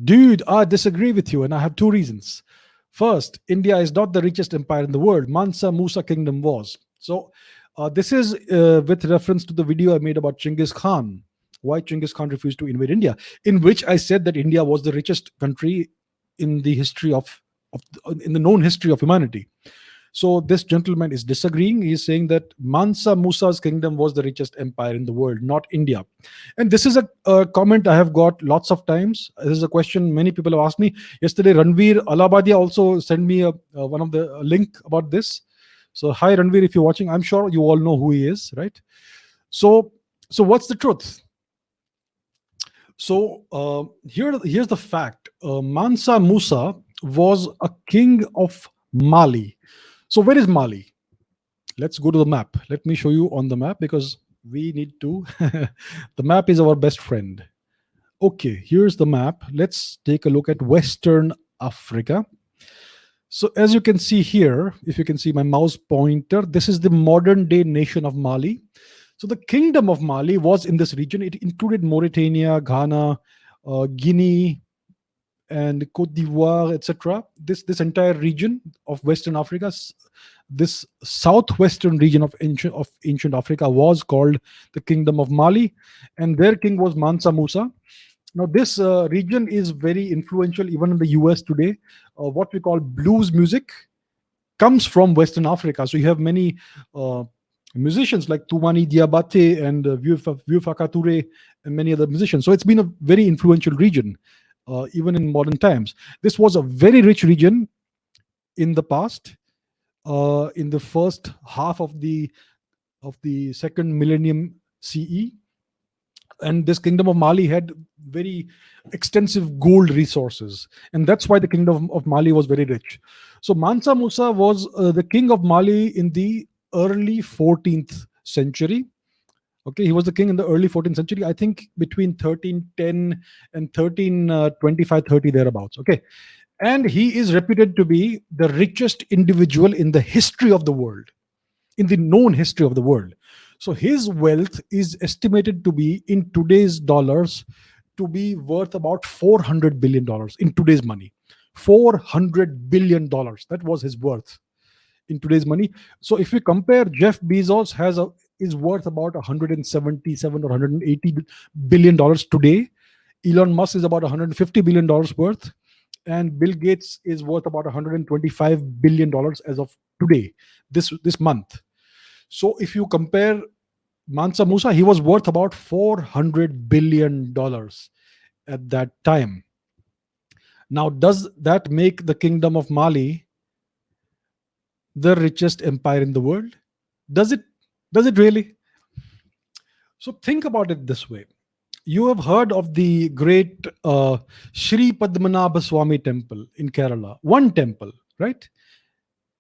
Dude, I disagree with you, and I have two reasons. First, India is not the richest empire in the world. Mansa Musa kingdom was. So, this is with reference to the video I made about Genghis Khan, why Genghis Khan refused to invade India, in which I said that India was the richest country in the history of in the known history of humanity. So this gentleman is disagreeing. He's saying that Mansa Musa's kingdom was the richest empire in the world, not India. And this is a comment I have got lots of times. This is a question many people have asked me. Yesterday, Ranveer Alabadia also sent me one of the link about this. So hi Ranveer, if you're watching, I'm sure you all know who he is, right? So what's the truth? So here's the fact. Mansa Musa was a king of Mali. So where is Mali? Let's go to the map. Let me show you on the map because we need to. The map is our best friend. Okay, here's the map. Let's take a look at Western Africa. So as you can see here, if you can see my mouse pointer, this is the modern day nation of Mali. So the kingdom of Mali was in this region. It included Mauritania, Ghana, Guinea, and Cote d'Ivoire, etc. This entire region of Western Africa, this southwestern region of ancient Africa was called the Kingdom of Mali, and their king was Mansa Musa. Now, this region is very influential even in the US today. What we call blues music comes from Western Africa. So you have many musicians like Toumani Diabate and Vieux Faka Touré and many other musicians. So it's been a very influential region. Even in modern times, this was a very rich region in the past. In the first half of the second millennium CE, and this kingdom of Mali had very extensive gold resources, and that's why the kingdom of Mali was very rich. So Mansa Musa was the king of Mali in the early 14th century. Okay, he was the king in the early 14th century, I think between 1310 and 1325, 30 thereabouts. Okay, and he is reputed to be the richest individual in the history of the world, in the known history of the world. So his wealth is estimated to be in today's dollars to be worth about $400 billion in today's money. $400 billion. That was his worth in today's money. So if we compare, Jeff Bezos is worth about 177 or 180 billion dollars today. Elon Musk is about 150 billion dollars worth, and Bill Gates is worth about 125 billion dollars as of today, this month. So if you compare Mansa Musa, he was worth about 400 billion dollars at that time. Now, does that make the kingdom of Mali the richest empire in the world? Does it really? So think about it this way. You have heard of the great Sri Padmanabha Swami temple in Kerala. One temple, right?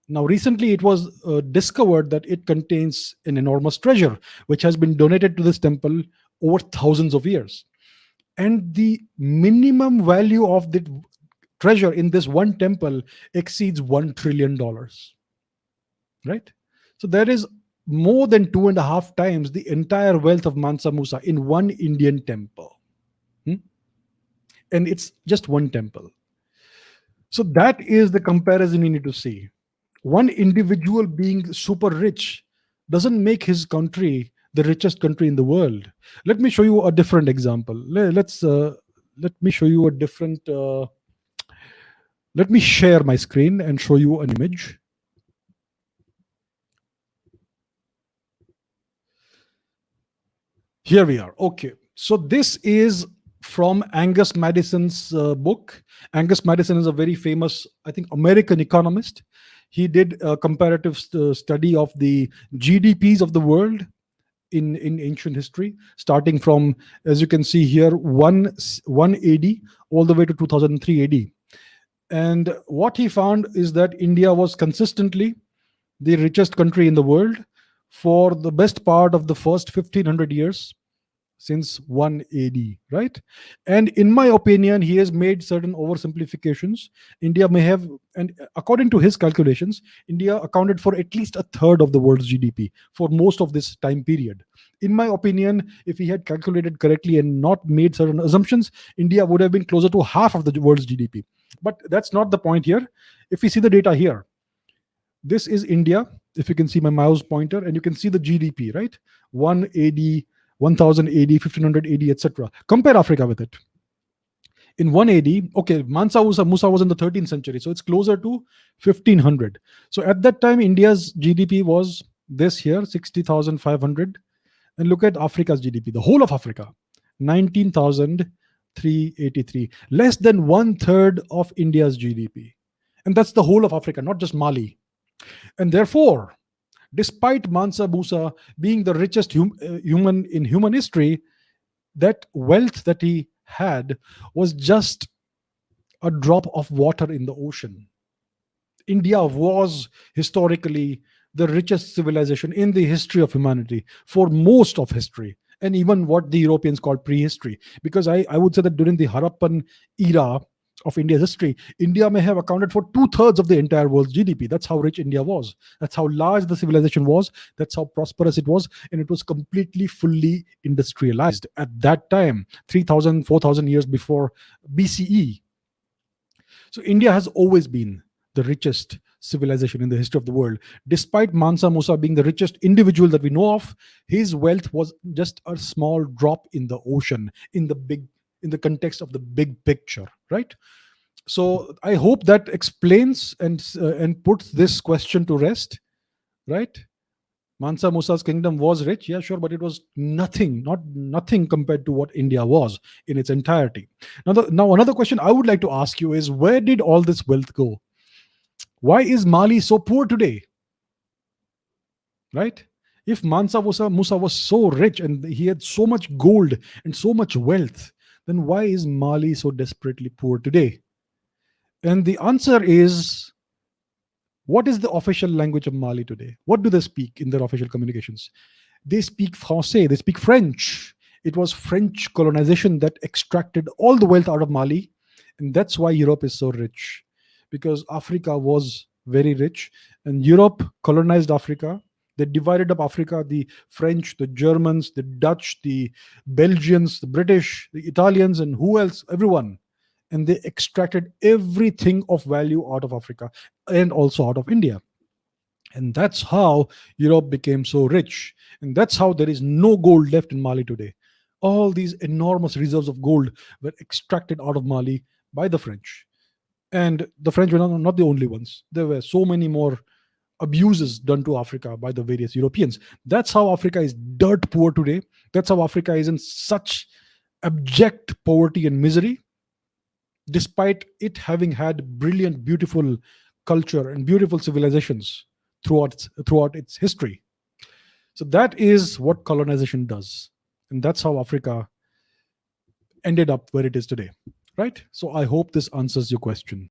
Now, recently it was discovered that it contains an enormous treasure, which has been donated to this temple over thousands of years. And the minimum value of the treasure in this one temple exceeds $1 trillion. Right? So there is more than 2.5 times the entire wealth of Mansa Musa in one Indian temple. And it's just one temple. So that is the comparison you need to see. One individual being super rich doesn't make his country the richest country in the world. Let me show you a different example. Let me show you a different. Let me share my screen and show you an image. Here we are. Okay, so this is from Angus Madison's book. Angus Madison is a very famous, I think, American economist. He did a comparative study of the GDPs of the world in ancient history, starting from, as you can see here, 1 AD all the way to 2003 AD. And what he found is that India was consistently the richest country in the world for the best part of the first 1500 years since 1 AD, right? And in my opinion, he has made certain oversimplifications. India may have, and according to his calculations, India accounted for at least a third of the world's GDP for most of this time period. In my opinion, if he had calculated correctly and not made certain assumptions, India would have been closer to half of the world's GDP. But that's not the point here. If we see the data here, this is India. If you can see my mouse pointer, and you can see the GDP, right? 180, 1080, 1580, etc. Compare Africa with it. In 180, okay, Musa was in the 13th century, so it's closer to 1500. So at that time, India's GDP was this here, 60,500. And look at Africa's GDP, the whole of Africa, 19,383, less than one third of India's GDP. And that's the whole of Africa, not just Mali. And therefore, despite Mansa Musa being the richest human in human history, that wealth that he had was just a drop of water in the ocean. India was historically the richest civilization in the history of humanity for most of history, and even what the Europeans called prehistory. Because I would say that during the Harappan era of India's history, India may have accounted for two-thirds of the entire world's GDP. That's how rich India was. That's how large the civilization was. That's how prosperous it was. And it was completely, fully industrialized at that time, 3,000, 4,000 years before BCE. So India has always been the richest civilization in the history of the world. Despite Mansa Musa being the richest individual that we know of, his wealth was just a small drop in the ocean, in the context of the big picture, right? So I hope that explains and puts this question to rest, right? Mansa Musa's kingdom was rich, yeah, sure, but it was nothing, not nothing compared to what India was in its entirety. Now another question I would like to ask you is, where did all this wealth go? Why is Mali so poor today? Right? If Musa was so rich and he had so much gold and so much wealth, then why is Mali so desperately poor today? And the answer is, what is the official language of Mali today? What do they speak in their official communications? They speak Francais, they speak French. It was French colonization that extracted all the wealth out of Mali. And that's why Europe is so rich, because Africa was very rich and Europe colonized Africa. They divided up Africa, the French, the Germans, the Dutch, the Belgians, the British, the Italians, and who else? Everyone. And they extracted everything of value out of Africa and also out of India. And that's how Europe became so rich. And that's how there is no gold left in Mali today. All these enormous reserves of gold were extracted out of Mali by the French. And the French were not the only ones. There were so many more abuses done to Africa by the various Europeans. That's how Africa is dirt poor today. That's how Africa is in such abject poverty and misery, despite it having had brilliant, beautiful culture and beautiful civilizations throughout its history. So that is what colonization does. And that's how Africa ended up where it is today. Right? So I hope this answers your question.